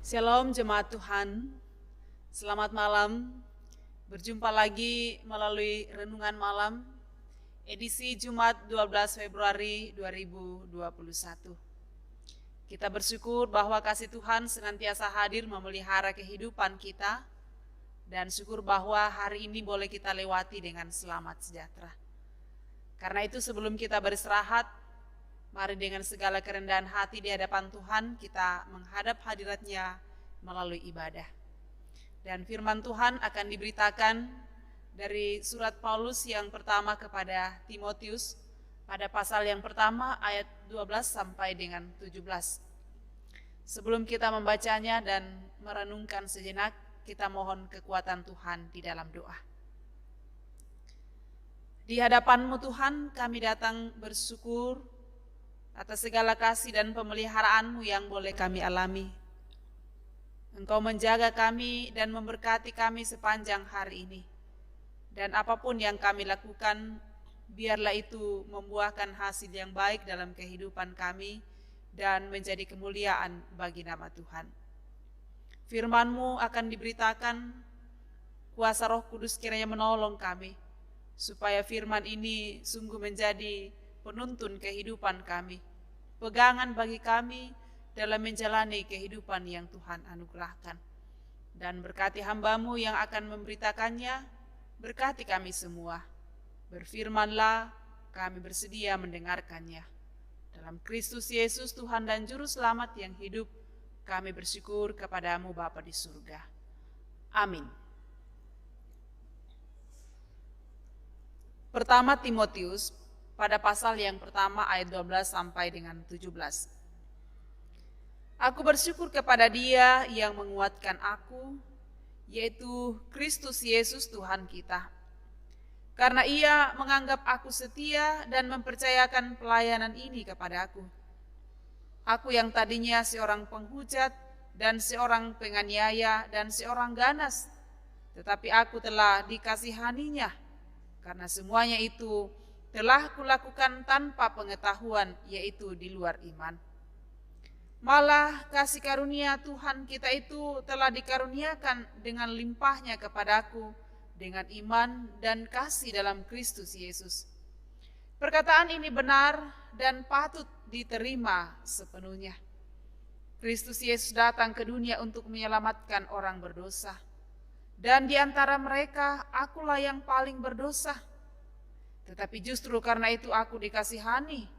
Shalom jemaat Tuhan, selamat malam. Berjumpa lagi melalui Renungan Malam, edisi Jumat 12 Februari 2021. Kita bersyukur bahwa kasih Tuhan senantiasa hadir memelihara kehidupan kita, dan syukur bahwa hari ini boleh kita lewati dengan selamat sejahtera. Karena itu sebelum kita beristirahat, mari dengan segala kerendahan hati di hadapan Tuhan kita menghadap hadirat-Nya melalui ibadah. Dan firman Tuhan akan diberitakan dari surat Paulus yang pertama kepada Timotius pada pasal yang pertama ayat 12 sampai dengan 17. Sebelum kita membacanya dan merenungkan sejenak, kita mohon kekuatan Tuhan di dalam doa. Di hadapan-Mu Tuhan, kami datang bersyukur atas segala kasih dan pemeliharaan-Mu yang boleh kami alami. Engkau menjaga kami dan memberkati kami sepanjang hari ini. Dan apapun yang kami lakukan, biarlah itu membuahkan hasil yang baik dalam kehidupan kami dan menjadi kemuliaan bagi nama Tuhan. Firman-Mu akan diberitakan, kuasa Roh Kudus kiranya menolong kami, supaya firman ini sungguh menjadi penuntun kehidupan kami, pegangan bagi kami dalam menjalani kehidupan yang Tuhan anugerahkan. Dan berkati hamba-Mu yang akan memberitakannya, berkati kami semua. Berfirmanlah, kami bersedia mendengarkannya. Dalam Kristus Yesus Tuhan dan Juru Selamat yang hidup, kami bersyukur kepada-Mu Bapa di surga. Amin. Pertama Timotius pada pasal yang pertama ayat 12 sampai dengan 17. Aku bersyukur kepada Dia yang menguatkan aku, yaitu Kristus Yesus Tuhan kita. Karena Ia menganggap aku setia dan mempercayakan pelayanan ini kepada aku. Aku yang tadinya seorang penghujat dan seorang penganiaya dan seorang ganas, tetapi aku telah dikasihaninya, karena semuanya itu telah kulakukan tanpa pengetahuan, yaitu di luar iman. Malah kasih karunia Tuhan kita itu telah dikaruniakan dengan limpahnya kepadaku dengan iman dan kasih dalam Kristus Yesus. Perkataan ini benar dan patut diterima sepenuhnya. Kristus Yesus datang ke dunia untuk menyelamatkan orang berdosa. Dan di antara mereka, akulah yang paling berdosa. Tetapi justru karena itu aku dikasihani,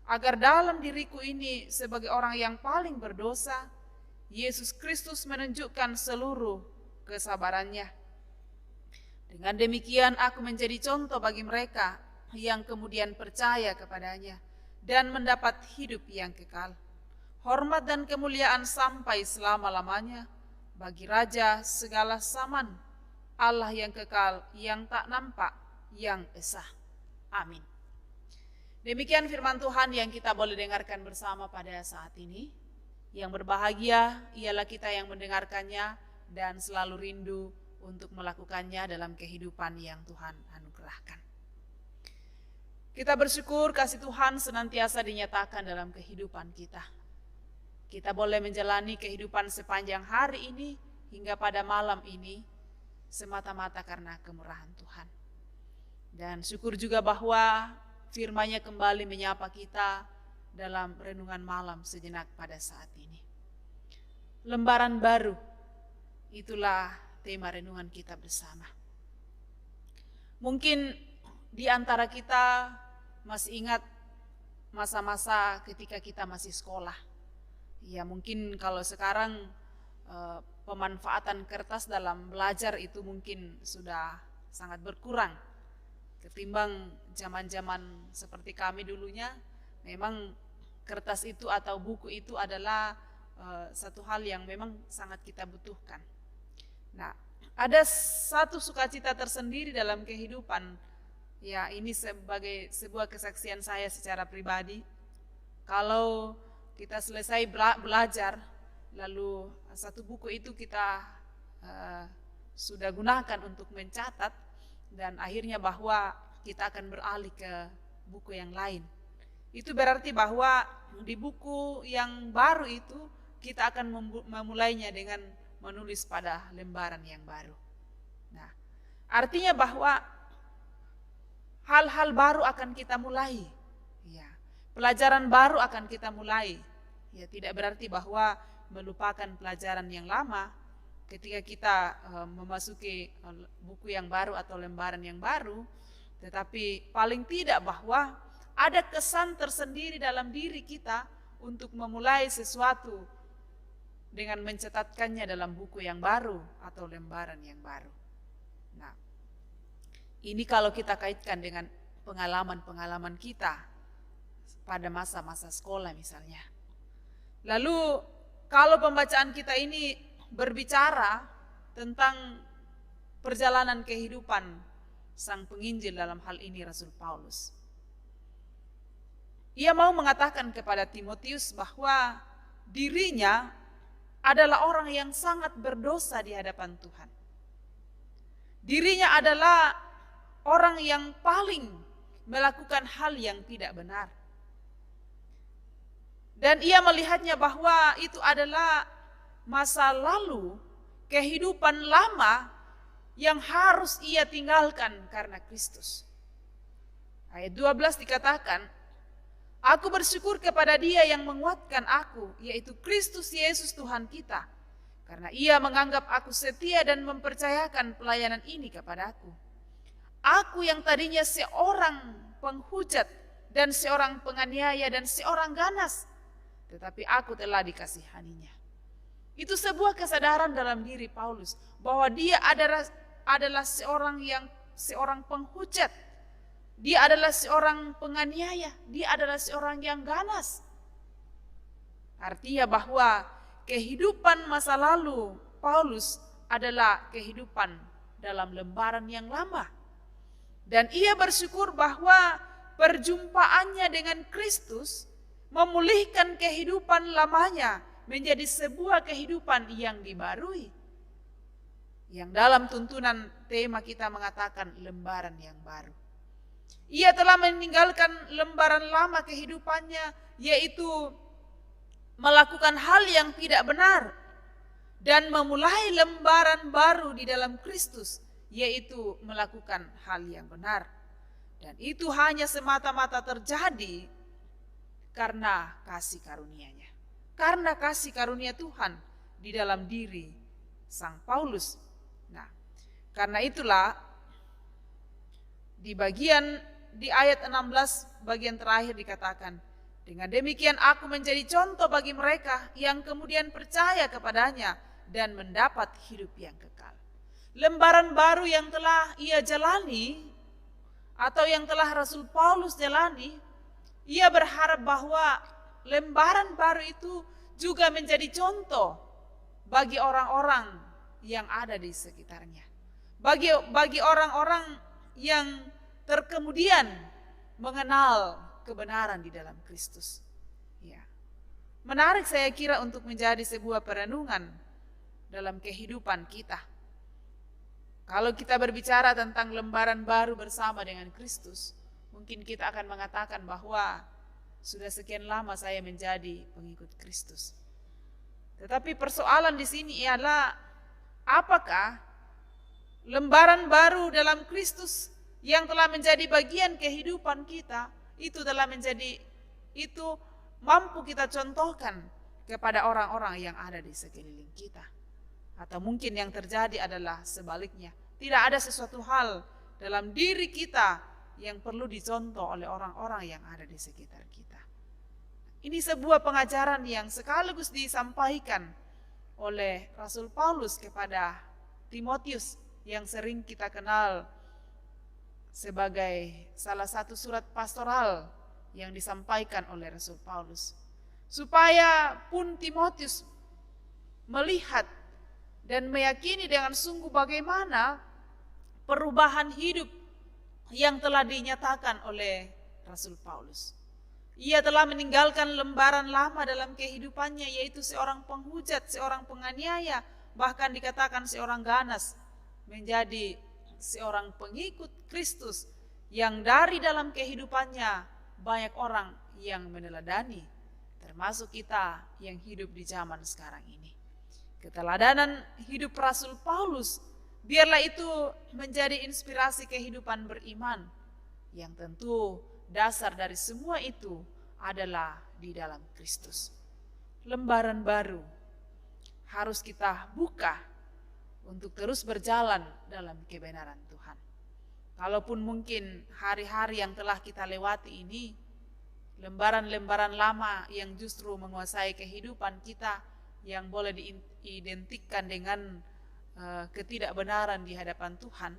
agar dalam diriku ini sebagai orang yang paling berdosa, Yesus Kristus menunjukkan seluruh kesabarannya. Dengan demikian aku menjadi contoh bagi mereka yang kemudian percaya kepadanya dan mendapat hidup yang kekal. Hormat dan kemuliaan sampai selama-lamanya bagi Raja segala zaman, Allah yang kekal, yang tak nampak, yang esa. Amin. Demikian firman Tuhan yang kita boleh dengarkan bersama pada saat ini. Yang berbahagia ialah kita yang mendengarkannya dan selalu rindu untuk melakukannya dalam kehidupan yang Tuhan anugerahkan. Kita bersyukur kasih Tuhan senantiasa dinyatakan dalam kehidupan kita. Kita boleh menjalani kehidupan sepanjang hari ini hingga pada malam ini semata-mata karena kemurahan Tuhan. Dan syukur juga bahwa firman-Nya kembali menyapa kita dalam renungan malam sejenak pada saat ini. Lembaran baru, itulah tema renungan kita bersama. Mungkin di antara kita masih ingat masa-masa ketika kita masih sekolah. Ya mungkin kalau sekarang pemanfaatan kertas dalam belajar itu mungkin sudah sangat berkurang. Ketimbang zaman-zaman seperti kami dulunya, memang kertas itu atau buku itu adalah satu hal yang memang sangat kita butuhkan. Nah, ada satu sukacita tersendiri dalam kehidupan. Ya, ini sebagai sebuah kesaksian saya secara pribadi. Kalau kita selesai belajar, lalu satu buku itu kita sudah gunakan untuk mencatat, dan akhirnya bahwa kita akan beralih ke buku yang lain. Itu berarti bahwa di buku yang baru itu kita akan memulainya dengan menulis pada lembaran yang baru. Nah, artinya bahwa hal-hal baru akan kita mulai. Ya, pelajaran baru akan kita mulai. Ya, tidak berarti bahwa melupakan pelajaran yang lama ketika kita memasuki buku yang baru atau lembaran yang baru, tetapi paling tidak bahwa ada kesan tersendiri dalam diri kita untuk memulai sesuatu dengan mencatatkannya dalam buku yang baru atau lembaran yang baru. Nah, ini kalau kita kaitkan dengan pengalaman-pengalaman kita pada masa-masa sekolah misalnya. Lalu kalau pembacaan kita ini berbicara tentang perjalanan kehidupan sang penginjil, dalam hal ini Rasul Paulus. Ia mau mengatakan kepada Timotius bahwa dirinya adalah orang yang sangat berdosa di hadapan Tuhan. Dirinya adalah orang yang paling melakukan hal yang tidak benar. Dan ia melihatnya bahwa itu adalah masa lalu, kehidupan lama yang harus ia tinggalkan karena Kristus. Ayat 12 dikatakan, aku bersyukur kepada Dia yang menguatkan aku, yaitu Kristus Yesus Tuhan kita, karena Ia menganggap aku setia dan mempercayakan pelayanan ini kepadaku. Aku yang tadinya seorang penghujat dan seorang penganiaya dan seorang ganas, tetapi aku telah dikasihaninya. Itu sebuah kesadaran dalam diri Paulus bahwa dia adalah seorang penghujat. Dia adalah seorang penganiaya, dia adalah seorang yang ganas. Artinya bahwa kehidupan masa lalu Paulus adalah kehidupan dalam lembaran yang lama. Dan ia bersyukur bahwa perjumpaannya dengan Kristus memulihkan kehidupan lamanya menjadi sebuah kehidupan yang dibarui. Yang dalam tuntunan tema kita mengatakan lembaran yang baru. Ia telah meninggalkan lembaran lama kehidupannya, yaitu melakukan hal yang tidak benar, dan memulai lembaran baru di dalam Kristus, yaitu melakukan hal yang benar. Dan itu hanya semata-mata terjadi karena kasih karunia-Nya. Karena kasih karunia Tuhan di dalam diri sang Paulus. Nah, karena itulah di ayat 16 bagian terakhir dikatakan, dengan demikian aku menjadi contoh bagi mereka yang kemudian percaya kepadanya dan mendapat hidup yang kekal. Lembaran baru yang telah ia jalani atau yang telah Rasul Paulus jalani, ia berharap bahwa lembaran baru itu juga menjadi contoh bagi orang-orang yang ada di sekitarnya. Bagi orang-orang yang terkemudian mengenal kebenaran di dalam Kristus. Ya. Menarik saya kira untuk menjadi sebuah perenungan dalam kehidupan kita. Kalau kita berbicara tentang lembaran baru bersama dengan Kristus, mungkin kita akan mengatakan bahwa sudah sekian lama saya menjadi pengikut Kristus. Tetapi persoalan di sini ialah apakah lembaran baru dalam Kristus yang telah menjadi bagian kehidupan kita itu mampu kita contohkan kepada orang-orang yang ada di sekeliling kita. Atau mungkin yang terjadi adalah sebaliknya. Tidak ada sesuatu hal dalam diri kita yang perlu dicontoh oleh orang-orang yang ada di sekitar kita. Ini sebuah pengajaran yang sekaligus disampaikan oleh Rasul Paulus kepada Timotius yang sering kita kenal sebagai salah satu surat pastoral yang disampaikan oleh Rasul Paulus. Supaya pun Timotius melihat dan meyakini dengan sungguh bagaimana perubahan hidup yang telah dinyatakan oleh Rasul Paulus. Ia telah meninggalkan lembaran lama dalam kehidupannya, yaitu seorang penghujat, seorang penganiaya, bahkan dikatakan seorang ganas, menjadi seorang pengikut Kristus yang dari dalam kehidupannya banyak orang yang meneladani. termasuk kita yang hidup di zaman sekarang ini. Keteladanan hidup Rasul Paulus, biarlah itu menjadi inspirasi kehidupan beriman, yang tentu dasar dari semua itu adalah di dalam Kristus. Lembaran baru harus kita buka untuk terus berjalan dalam kebenaran Tuhan. Kalaupun mungkin hari-hari yang telah kita lewati ini, lembaran-lembaran lama yang justru menguasai kehidupan kita, yang boleh diidentikan dengan ketidakbenaran di hadapan Tuhan.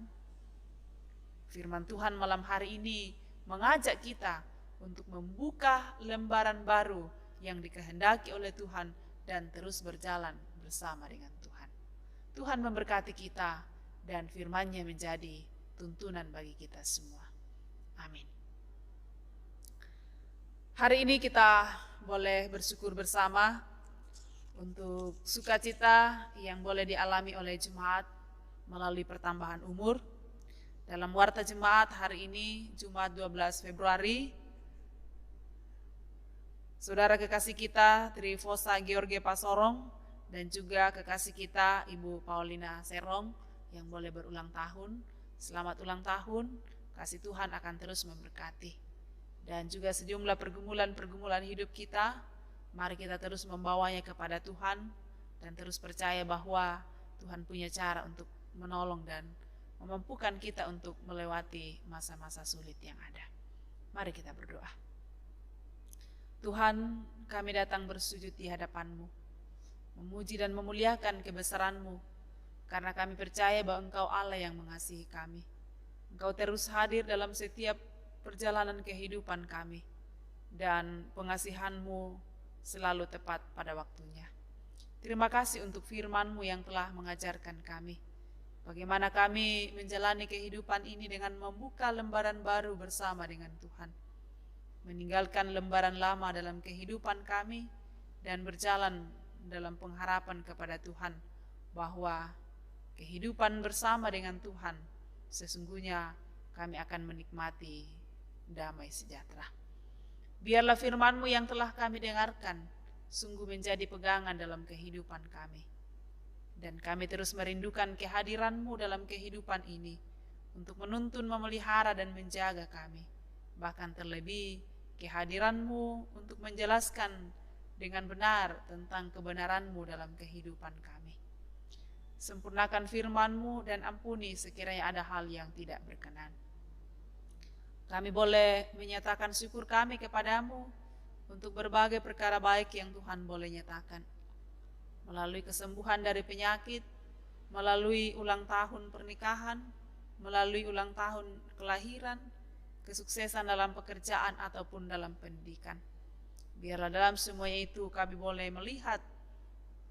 Firman Tuhan malam hari ini mengajak kita untuk membuka lembaran baru yang dikehendaki oleh Tuhan dan terus berjalan bersama dengan Tuhan. Tuhan memberkati kita dan firman-Nya menjadi tuntunan bagi kita semua. Amin. Hari ini kita boleh bersyukur bersama untuk sukacita yang boleh dialami oleh jemaat melalui pertambahan umur. Dalam warta jemaat hari ini, Jumat 12 Februari, saudara kekasih kita Trifosa George Pasorong dan juga kekasih kita Ibu Paulina Serong yang boleh berulang tahun. Selamat ulang tahun, kasih Tuhan akan terus memberkati. Dan juga sejumlah pergumulan-pergumulan hidup kita, mari kita terus membawanya kepada Tuhan dan terus percaya bahwa Tuhan punya cara untuk menolong dan memampukan kita untuk melewati masa-masa sulit yang ada. Mari kita berdoa. Tuhan, kami datang bersujud di hadapan-Mu, memuji dan memuliakan kebesaran-Mu, karena kami percaya bahwa Engkau Allah yang mengasihi kami. Engkau terus hadir dalam setiap perjalanan kehidupan kami, dan pengasihan-Mu selalu tepat pada waktunya. Terima kasih untuk firman-Mu yang telah mengajarkan kami bagaimana kami menjalani kehidupan ini dengan membuka lembaran baru bersama dengan Tuhan, meninggalkan lembaran lama dalam kehidupan kami dan berjalan dalam pengharapan kepada Tuhan bahwa kehidupan bersama dengan Tuhan sesungguhnya kami akan menikmati damai sejahtera. Biarlah firman-Mu yang telah kami dengarkan sungguh menjadi pegangan dalam kehidupan kami. Dan kami terus merindukan kehadiran-Mu dalam kehidupan ini untuk menuntun, memelihara, dan menjaga kami. Bahkan terlebih kehadiran-Mu untuk menjelaskan dengan benar tentang kebenaran-Mu dalam kehidupan kami. Sempurnakan firman-Mu dan ampuni sekiranya ada hal yang tidak berkenan. Kami boleh menyatakan syukur kami kepada-Mu untuk berbagai perkara baik yang Tuhan boleh nyatakan. Melalui kesembuhan dari penyakit, melalui ulang tahun pernikahan, melalui ulang tahun kelahiran, kesuksesan dalam pekerjaan ataupun dalam pendidikan. Biarlah dalam semuanya itu kami boleh melihat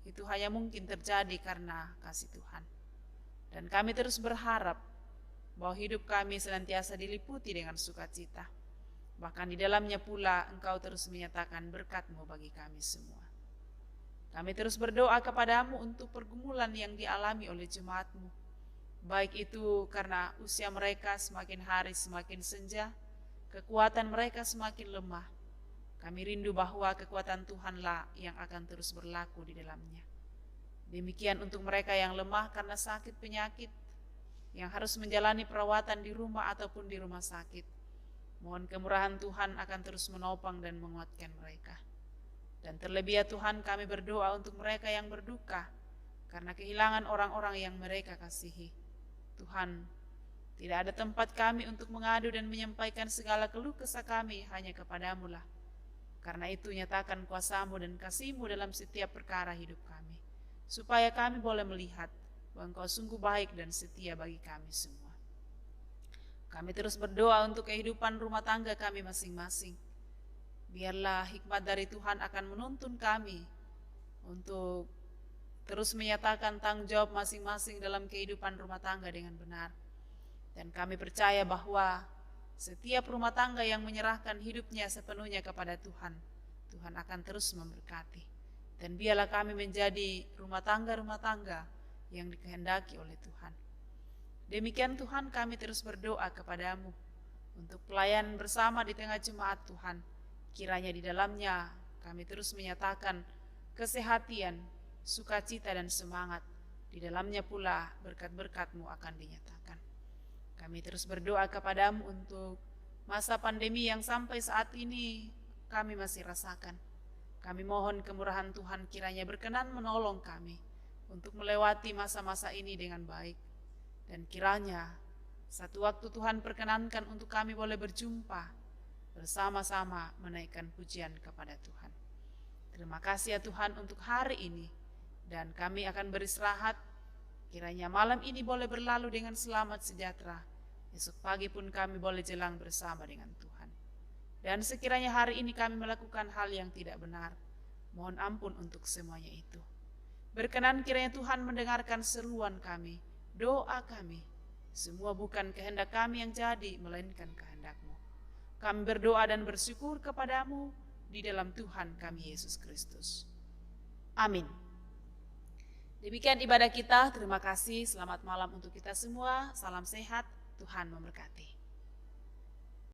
itu hanya mungkin terjadi karena kasih Tuhan. Dan kami terus berharap bahwa hidup kami senantiasa diliputi dengan sukacita. Bahkan di dalamnya pula Engkau terus menyatakan berkat-Mu bagi kami semua. Kami terus berdoa kepada-Mu untuk pergumulan yang dialami oleh jemaat-Mu. Baik itu karena usia mereka semakin hari semakin senja, kekuatan mereka semakin lemah. Kami rindu bahwa kekuatan Tuhanlah yang akan terus berlaku di dalamnya. Demikian untuk mereka yang lemah karena sakit penyakit, yang harus menjalani perawatan di rumah ataupun di rumah sakit. Mohon kemurahan Tuhan akan terus menopang dan menguatkan mereka. Dan terlebih ya Tuhan, kami berdoa untuk mereka yang berduka karena kehilangan orang-orang yang mereka kasihi. Tuhan, tidak ada tempat kami untuk mengadu dan menyampaikan segala keluh kesah kami hanya kepada-Mu lah. Karena itu nyatakan kuasa-Mu dan kasih-Mu dalam setiap perkara hidup kami, supaya kami boleh melihat bahwa Engkau sungguh baik dan setia bagi kami semua. Kami terus berdoa untuk kehidupan rumah tangga kami masing-masing. Biarlah hikmat dari Tuhan akan menuntun kami untuk terus menyatakan tanggung jawab masing-masing dalam kehidupan rumah tangga dengan benar. Dan kami percaya bahwa setiap rumah tangga yang menyerahkan hidupnya sepenuhnya kepada Tuhan, Tuhan akan terus memberkati. Dan biarlah kami menjadi rumah tangga yang dikehendaki oleh Tuhan. Demikian Tuhan, kami terus berdoa kepada-Mu untuk pelayan bersama di tengah jemaat Tuhan. Kiranya di dalamnya kami terus menyatakan kesehatan, sukacita dan semangat. Di dalamnya pula berkat-berkat-Mu akan dinyatakan. Kami terus berdoa kepadamu untuk masa pandemi yang sampai saat ini kami masih rasakan. Kami mohon kemurahan Tuhan kiranya berkenan menolong kami untuk melewati masa-masa ini dengan baik. Dan kiranya satu waktu Tuhan perkenankan untuk kami boleh berjumpa bersama-sama menaikkan pujian kepada Tuhan. Terima kasih ya Tuhan untuk hari ini. Dan kami akan beristirahat. Kiranya malam ini boleh berlalu dengan selamat sejahtera. Esok pagi pun kami boleh jelang bersama dengan Tuhan. Dan sekiranya hari ini kami melakukan hal yang tidak benar, mohon ampun untuk semuanya itu. Berkenan kiranya Tuhan mendengarkan seruan kami, doa kami. Semua bukan kehendak kami yang jadi, melainkan kehendak-Mu. Kami berdoa dan bersyukur kepadamu di dalam Tuhan kami Yesus Kristus. Amin. Demikian ibadah kita, terima kasih, selamat malam untuk kita semua, salam sehat, Tuhan memberkati.